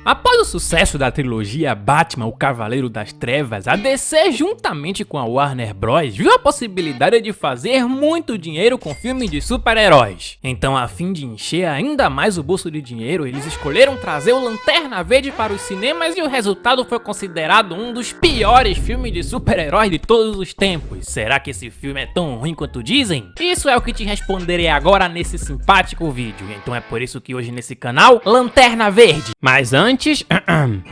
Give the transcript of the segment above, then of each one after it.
Após o sucesso da trilogia Batman, o Cavaleiro das Trevas, a DC, juntamente com a Warner Bros, viu a possibilidade de fazer muito dinheiro com filmes de super-heróis. Então, a fim de encher ainda mais o bolso de dinheiro, eles escolheram trazer o Lanterna Verde para os cinemas e o resultado foi considerado um dos piores filmes de super-heróis de todos os tempos. Será que esse filme é tão ruim quanto dizem? Isso é o que te responderei agora nesse simpático vídeo. Então é por isso que hoje nesse canal, Lanterna Verde. Mas antes...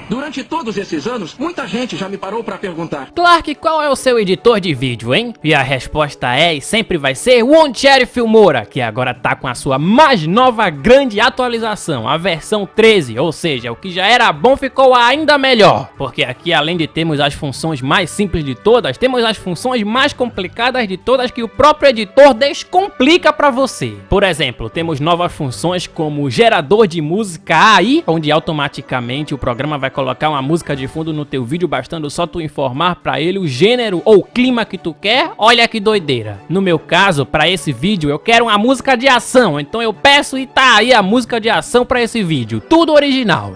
Durante todos esses anos, muita gente já me parou pra perguntar: Clark, qual é o seu editor de vídeo, hein? E a resposta é e sempre vai ser o Onecheri Filmora, que agora tá com a sua mais nova grande atualização, a versão 13, ou seja, o que já era bom ficou ainda melhor. Porque aqui, além de termos as funções mais simples de todas, temos as funções mais complicadas de todas que o próprio editor descomplica pra você. Por exemplo, temos novas funções como o gerador de música AI, onde automaticamente o programa vai colocar uma música de fundo no teu vídeo, bastando só tu informar pra ele o gênero ou clima que tu quer. Olha que doideira. No meu caso, pra esse vídeo, eu quero uma música de ação, então eu peço e tá aí a música de ação pra esse vídeo, tudo original.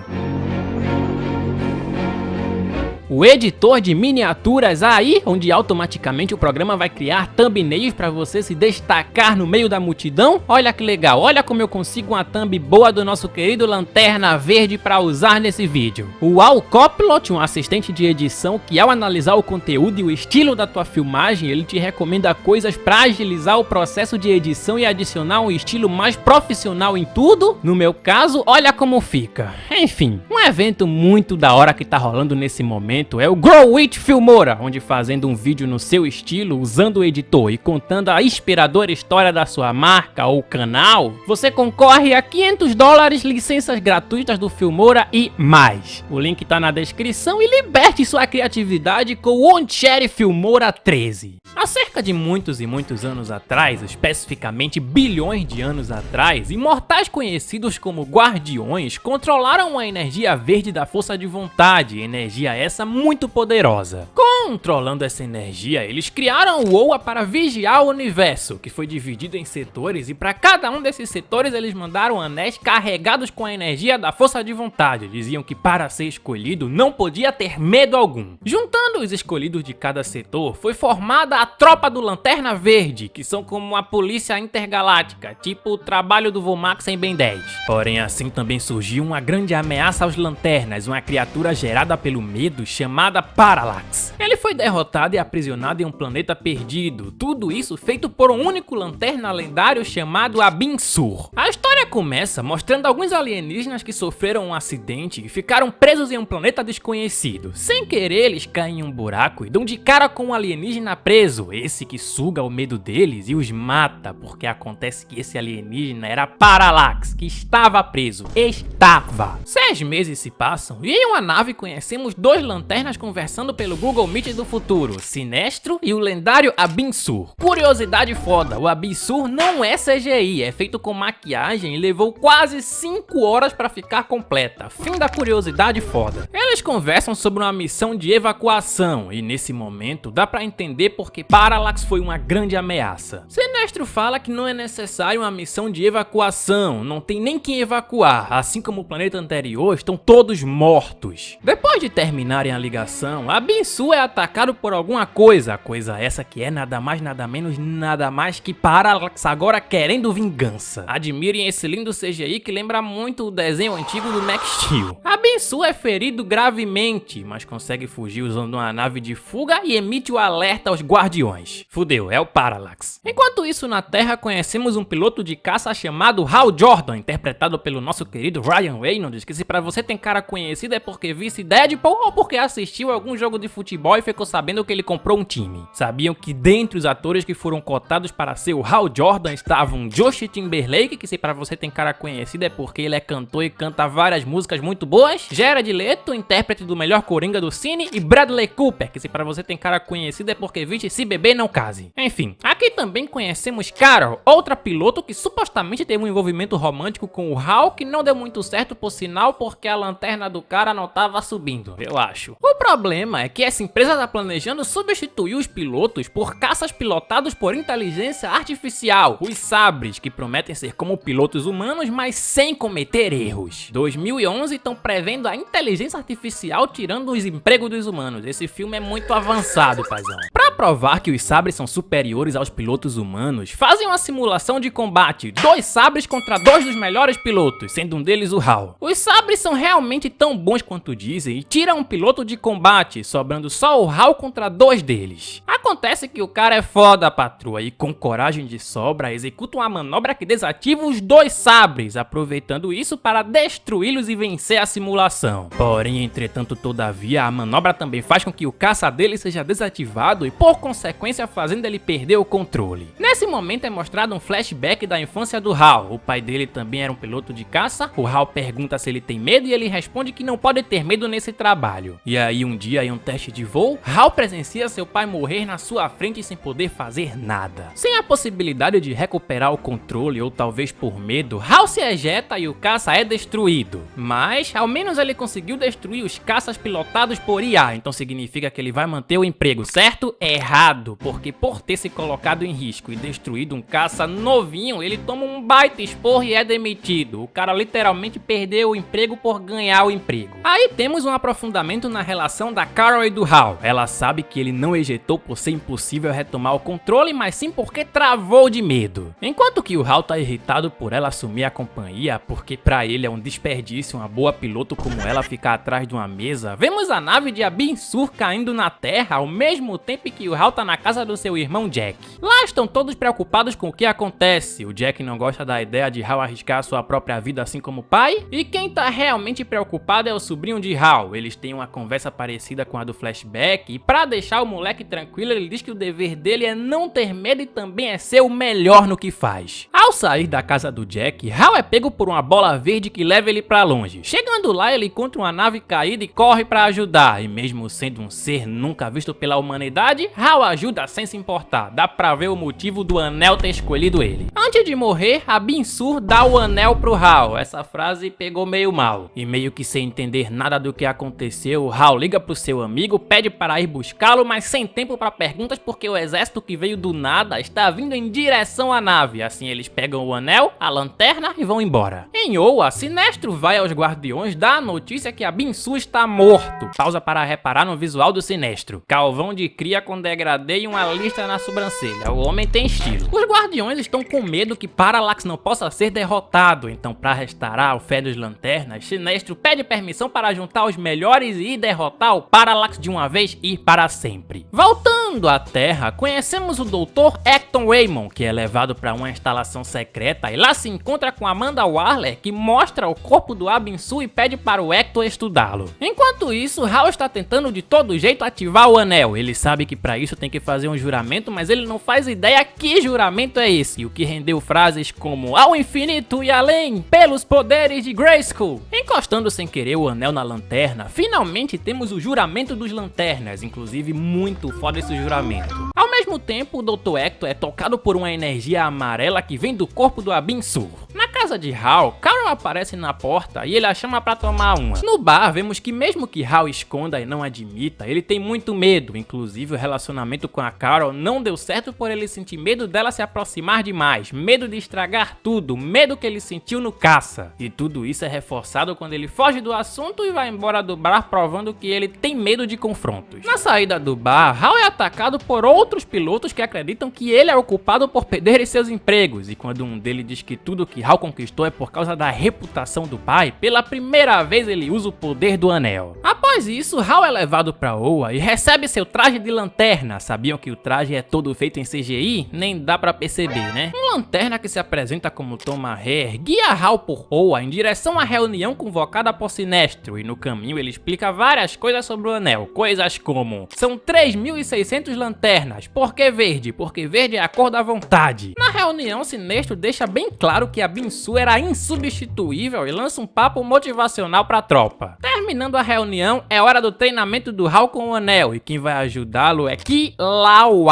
O editor de miniaturas AI, onde automaticamente o programa vai criar thumbnails para você se destacar no meio da multidão. Olha que legal, olha como eu consigo uma thumb boa do nosso querido Lanterna Verde para usar nesse vídeo. O All Copilot, um assistente de edição que ao analisar o conteúdo e o estilo da tua filmagem, ele te recomenda coisas para agilizar o processo de edição e adicionar um estilo mais profissional em tudo. No meu caso, olha como fica. Enfim, um evento muito da hora que tá rolando nesse momento é o Grow With Filmora, onde fazendo um vídeo no seu estilo, usando o editor e contando a inspiradora história da sua marca ou canal, você concorre a $500, licenças gratuitas do Filmora e mais. O link tá na descrição e liberte sua criatividade com o Onecheri Filmora 13. Há cerca de muitos e muitos anos atrás, especificamente bilhões de anos atrás, imortais conhecidos como Guardiões controlaram a energia verde da força de vontade, energia essa muito poderosa. Controlando essa energia, eles criaram o Oa para vigiar o universo, que foi dividido em setores, e para cada um desses setores eles mandaram anéis carregados com a energia da força de vontade. Diziam que para ser escolhido não podia ter medo algum. Juntando os escolhidos de cada setor, foi formada a tropa do Lanterna Verde, que são como a polícia intergaláctica, tipo o trabalho do Vomax em Ben 10. Porém, assim também surgiu uma grande ameaça aos lanternas, uma criatura gerada pelo medo chamada Parallax. Ele foi derrotado e aprisionado em um planeta perdido, tudo isso feito por um único lanterna lendário chamado Abin Sur. A história começa mostrando alguns alienígenas que sofreram um acidente e ficaram presos em um planeta desconhecido. Sem querer, eles caem em um buraco e dão de cara com um alienígena preso, esse que suga o medo deles e os mata, porque acontece que esse alienígena era Parallax, que estava preso. Estava. 6 meses se passam e em uma nave conhecemos dois lanternas conversando pelo Google Meet do futuro, Sinestro e o lendário Abin Sur. Curiosidade foda, o Abin Sur não é CGI, é feito com maquiagem e levou quase 5 horas para ficar completa. Fim da curiosidade foda. Eles conversam sobre uma missão de evacuação e nesse momento dá pra entender porque Parallax foi uma grande ameaça. Sinestro fala que não é necessário uma missão de evacuação, não tem nem quem evacuar, assim como o planeta anterior estão todos mortos. Depois de terminarem a ligação, Abin Sur é atacado por alguma coisa essa que é nada mais nada menos nada mais que Parallax agora querendo vingança. Admirem esse lindo CGI que lembra muito o desenho antigo do Max Steel. Abin Sur é ferido gravemente, mas consegue fugir usando uma nave de fuga e emite o alerta aos Guardiões. Fudeu, é o Parallax. Enquanto isso, na Terra conhecemos um piloto de caça chamado Hal Jordan, interpretado pelo nosso querido Ryan Reynolds, que se pra você tem cara conhecida é porque visse Deadpool ou porque assistiu algum jogo de futebol e ficou sabendo que ele comprou um time. Sabiam que dentre os atores que foram cotados para ser o Hal Jordan estavam Josh Timberlake, que se pra você tem cara conhecida é porque ele é cantor e canta várias músicas muito boas, Jared Leto, intérprete do melhor Coringa do cine, e Bradley Cooper, que se pra você tem cara conhecida é porque viste Se Beber Não Case. Enfim, aqui também conhecemos Carol, outra piloto que supostamente teve um envolvimento romântico com o Hal, que não deu muito certo por sinal porque a lanterna do cara não tava subindo, eu acho. O problema é que essa empresa empresa tá planejando substituir os pilotos por caças pilotados por inteligência artificial, os Sabres, que prometem ser como pilotos humanos, mas sem cometer erros. 2011 estão prevendo a inteligência artificial tirando os empregos dos humanos. Esse filme é muito avançado, paizão. Pra provar que os Sabres são superiores aos pilotos humanos, fazem uma simulação de combate, 2 Sabres contra 2 dos melhores pilotos, sendo um deles o Hal. Os Sabres são realmente tão bons quanto dizem e tiram um piloto de combate, sobrando só o Hal contra 2 deles. Acontece que o cara é foda, patroa, e com coragem de sobra executa uma manobra que desativa os 2 Sabres, aproveitando isso para destruí-los e vencer a simulação. Porém, entretanto, todavia, a manobra também faz com que o caça dele seja desativado e, por consequência, fazendo ele perder o controle. Nesse momento é mostrado um flashback da infância do Hal. O pai dele também era um piloto de caça. O Hal pergunta se ele tem medo e ele responde que não pode ter medo nesse trabalho. E aí um dia em um teste de voo, Hal presencia seu pai morrer na sua frente sem poder fazer nada. Sem a possibilidade de recuperar o controle ou talvez por medo, Hal se ejeta e o caça é destruído. Mas ao menos ele conseguiu destruir os caças pilotados por IA, então significa que ele vai manter o emprego, certo? Errado, porque por ter se colocado em risco e destruído um caça novinho, ele toma um baita esporro e é demitido. O cara literalmente perdeu o emprego por ganhar o emprego. Aí temos um aprofundamento na relação da Carol e do Hal. Ela sabe que ele não ejetou por ser impossível retomar o controle, mas sim porque travou de medo. Enquanto que o Hal tá irritado por ela assumir a companhia, porque pra ele é um desperdício uma boa piloto como ela ficar atrás de uma mesa, vemos a nave de Abin Sur caindo na terra ao mesmo tempo que o Hal tá na casa do seu irmão Jack. Lá estão todos preocupados com o que acontece. O Jack não gosta da ideia de Hal arriscar a sua própria vida assim como o pai, e quem tá realmente preocupado é o sobrinho de Hal. Eles têm uma conversa parecida com a do flashback, e pra deixar o moleque tranquilo, ele diz que o dever dele é não ter medo e também é ser o melhor no que faz. Ao sair da casa do Jack, Hal é pego por uma bola verde que leva ele pra longe. Chegando lá, ele encontra uma nave caída e corre pra ajudar, e mesmo sendo um ser nunca visto pela humanidade, Hal ajuda sem se importar. Dá pra ver o motivo do anel ter escolhido ele. Antes de morrer, Abin Sur dá o anel pro Hal. Essa frase pegou meio mal. E meio que sem entender nada do que aconteceu, Hal liga pro seu amigo, pede para ir buscá-lo, mas sem tempo para perguntas porque o exército que veio do nada está vindo em direção à nave. Assim eles pegam o anel, a lanterna e vão embora. Em Oa, Sinestro vai aos guardiões dar a notícia que Abin Sur está morto. Pausa para reparar no visual do Sinestro. Calvão de cria com degradê e uma lista na sobrancelha. O homem tem estilo. Os guardiões estão com medo que Parallax não possa ser derrotado, então para restaurar o fé dos lanternas, Sinestro pede permissão para juntar os melhores e ir derrotar o Parallax de uma vez e para sempre. Voltando à Terra, conhecemos o Dr. Acton Waymon, que é levado para uma instalação secreta e lá se encontra com Amanda Waller, que mostra o corpo do Abin Sur e pede para o Acton estudá-lo. Enquanto isso, Hal está tentando de todo jeito ativar o anel. Ele sabe que para isso tem que fazer um juramento, mas ele não faz ideia que juramento é esse, o que rendeu frases como ao infinito e além, pelos poderes de Grayskull. Encostando sem querer o anel na lanterna, finalmente temos o juramento dos lanternas, inclusive muito foda esse juramento. Ao mesmo tempo, o Dr. Acton é tocado por uma energia amarela que vem do corpo do Abin Sur. Na casa de Hal, Carol aparece na porta e ele a chama pra tomar uma. No bar, vemos que mesmo que Hal esconda e não admita, ele tem muito medo. Inclusive, o relacionamento com a Carol não deu certo por ele sentir medo dela se aproximar demais, medo de estragar tudo, medo que ele sentiu no caça. E tudo isso é reforçado quando ele foge do assunto e vai embora do bar, provando que ele tem medo de confrontos. Na saída do bar, Hal é atacado por outros pilotos que acreditam que ele é o culpado por perder seus empregos, e quando um deles diz que tudo que Hal conquistou é por causa da reputação do pai, pela primeira vez ele usa o poder do anel. Após isso, Hal é levado pra Oa e recebe seu traje de lanterna. Sabiam que o traje é todo feito em CGI? Nem dá pra perceber, né? Um lanterna que se apresenta como Tom Maher guia Hal por Oa em direção à reunião convocada por Sinestro, e no caminho ele explica várias coisas sobre o anel, coisas como: são 3.600 lanternas, por que verde? Porque verde é a cor da vontade. Na reunião, Sinestro deixa bem claro que Abin Sur era insubstituível e lança um papo motivacional pra tropa. Terminando a reunião, Então é hora do treinamento do Hal com o anel, e quem vai ajudá-lo é Kilauea.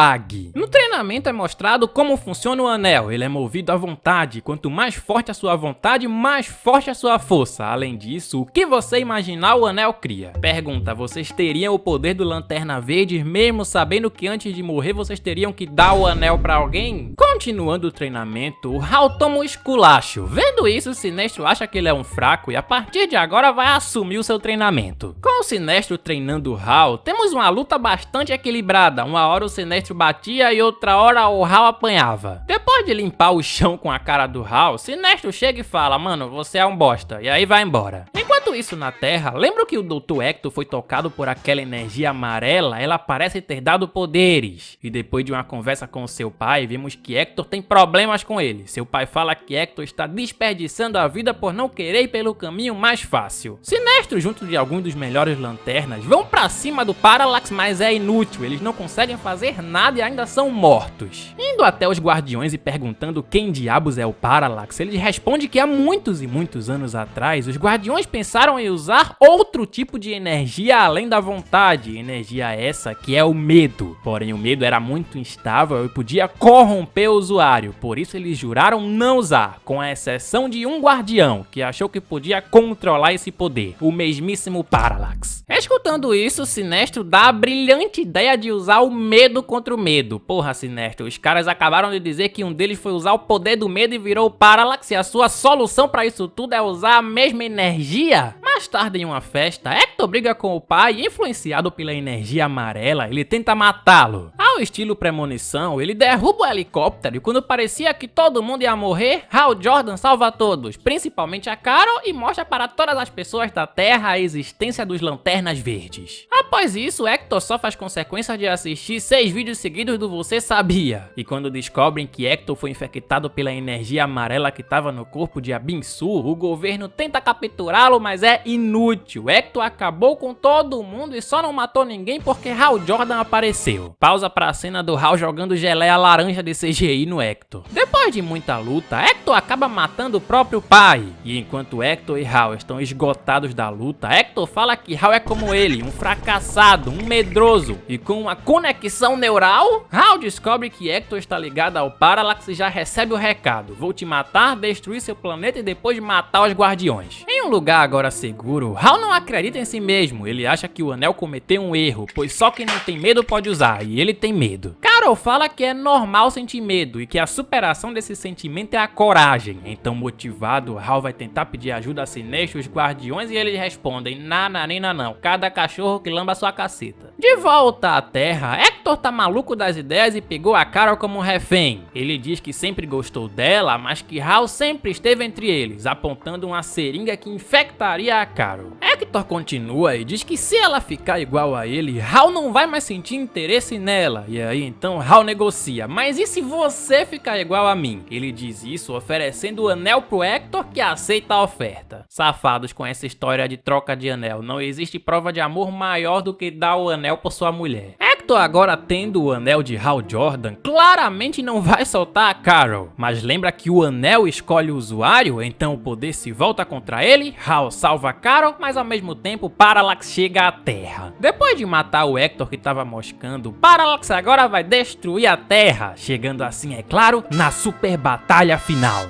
No treinamento é mostrado como funciona o anel. Ele é movido à vontade, quanto mais forte a sua vontade, mais forte a sua força. Além disso, o que você imaginar o anel cria. Pergunta, vocês teriam o poder do Lanterna Verde mesmo sabendo que antes de morrer vocês teriam que dar o anel pra alguém? Continuando o treinamento, o Hal toma um esculacho. Vendo isso, o Sinestro acha que ele é um fraco e a partir de agora vai assumir o seu treinamento. Com o Sinestro treinando o Hal, temos uma luta bastante equilibrada. Uma hora o Sinestro batia e outra hora o Hal apanhava. Depois de limpar o chão com a cara do Hal, Sinestro chega e fala, mano, você é um bosta, e aí vai embora. Enquanto isso na Terra, lembra que o Dr. Hector foi tocado por aquela energia amarela? Ela parece ter dado poderes. E depois de uma conversa com seu pai, vimos que Hector tem problemas com ele. Seu pai fala que Hector está desperdiçando a vida por não querer ir pelo caminho mais fácil. Sinestro, junto de alguns dos melhores lanternas, vão pra cima do Parallax, mas é inútil. Eles não conseguem fazer nada e ainda são mortos. Indo até os Guardiões e perguntando quem diabos é o Parallax, eles respondem que há muitos e muitos anos atrás, os Guardiões pensaram em usar outro tipo de energia além da vontade. Energia essa que é o medo. Porém, o medo era muito instável e podia corromper o usuário. Por isso eles juraram não usar, com a exceção de um Guardião, que achou que podia controlar esse poder, o mesmíssimo Parallax. Escutando isso, Sinestro dá a brilhante ideia de usar o medo contra o medo. Porra, Sinestro, os caras acabaram de dizer que um deles foi usar o poder do medo e virou o Parallax, e a sua solução pra isso tudo é usar a mesma energia? Mais tarde em uma festa, Hector briga com o pai e, influenciado pela energia amarela, ele tenta matá-lo. Ao estilo premonição, ele derruba o helicóptero e quando parecia que todo mundo ia morrer, Hal Jordan salva todos, principalmente a Carol, e mostra para todas as pessoas da Terra a existência dos Lanternas Verdes. Após isso, Hector sofre as consequências de assistir 6 vídeos seguidos do Você Sabia. E quando descobrem que Hector foi infectado pela energia amarela que estava no corpo de Abin-Sur, o governo tenta capturá-lo, mas é inútil. Hector acabou com todo mundo e só não matou ninguém porque Hal Jordan apareceu. Pausa pra cena do Hal jogando geleia laranja de CGI no Hector. Depois de muita luta, Hector acaba matando o próprio pai. E enquanto Hector e Hal estão esgotados da luta, Hector fala que Hal é como ele, um fracassado, um medroso. E com uma conexão neural, Hal descobre que Hector está ligado ao Parallax e já recebe o recado. Vou te matar, destruir seu planeta e depois matar os Guardiões. Em um lugar agora seguro, Hal não acredita em si mesmo. Ele acha que o anel cometeu um erro, pois só quem não tem medo pode usar, e ele tem medo. Carol fala que é normal sentir medo e que a superação desse sentimento é a coragem. Então, motivado, Hal vai tentar pedir ajuda a Sinestro e os Guardiões e eles respondem, nananina não, cada cachorro que lamba sua caceta. De volta à Terra, Hector tá maluco das ideias e pegou a Carol como refém. Ele diz que sempre gostou dela, mas que Hal sempre esteve entre eles, apontando uma seringa que infectaria a Carol. Hector continua e diz que se ela ficar igual a ele, Hal não vai mais sentir interesse nela. E aí então Hal negocia, mas e se você ficar igual a mim? Ele diz isso oferecendo o anel pro Hector, que aceita a oferta. Safados com essa história de troca de anel, não existe prova de amor maior do que dar o anel por sua mulher. Hector, agora tendo o anel de Hal Jordan, claramente não vai soltar a Carol, mas lembra que o anel escolhe o usuário, então o poder se volta contra ele. Hal salva a Carol, mas ao mesmo tempo Parallax chega à Terra. Depois de matar o Hector que estava moscando, Parallax agora vai destruir a Terra, chegando assim, é claro, na super batalha final.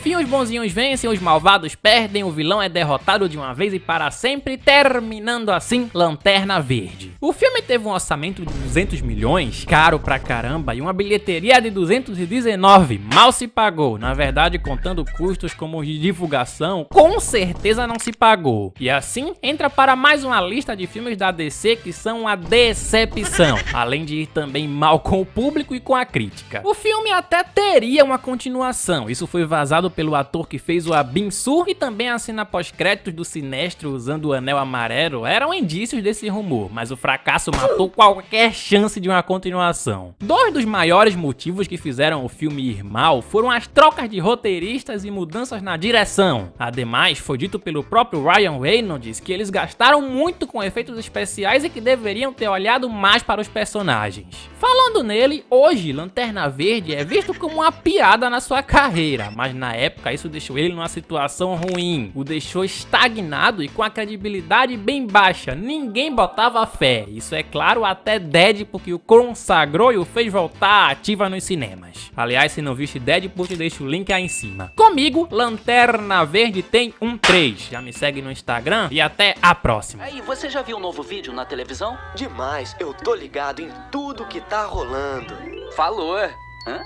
fim, os bonzinhos vencem, os malvados perdem, o vilão é derrotado de uma vez e para sempre, terminando assim Lanterna Verde. O filme teve um orçamento de 200 milhões, caro pra caramba, e uma bilheteria de 219, mal se pagou. Na verdade, contando custos como de divulgação, com certeza não se pagou. E assim, entra para mais uma lista de filmes da DC que são uma decepção, além de ir também mal com o público e com a crítica. O filme até teria uma continuação, isso foi vazado pelo ator que fez o Abin-Sur, e também a cena pós-créditos do Sinestro usando o anel amarelo eram indícios desse rumor, mas o fracasso matou qualquer chance de uma continuação. Dois dos maiores motivos que fizeram o filme ir mal foram as trocas de roteiristas e mudanças na direção. Ademais, foi dito pelo próprio Ryan Reynolds que eles gastaram muito com efeitos especiais e que deveriam ter olhado mais para os personagens. Falando nele, hoje Lanterna Verde é visto como uma piada na sua carreira, mas na época isso deixou ele numa situação ruim, o deixou estagnado e com a credibilidade bem baixa, ninguém botava fé, isso é claro até Deadpool que o consagrou e o fez voltar ativa nos cinemas. Aliás, se não viste Deadpool, te deixo o link aí em cima. Comigo, Lanterna Verde tem um 3, já me segue no Instagram e até a próxima. Aí, você já viu um novo vídeo na televisão? Demais, eu tô ligado em tudo que tá rolando. Falou. Hã?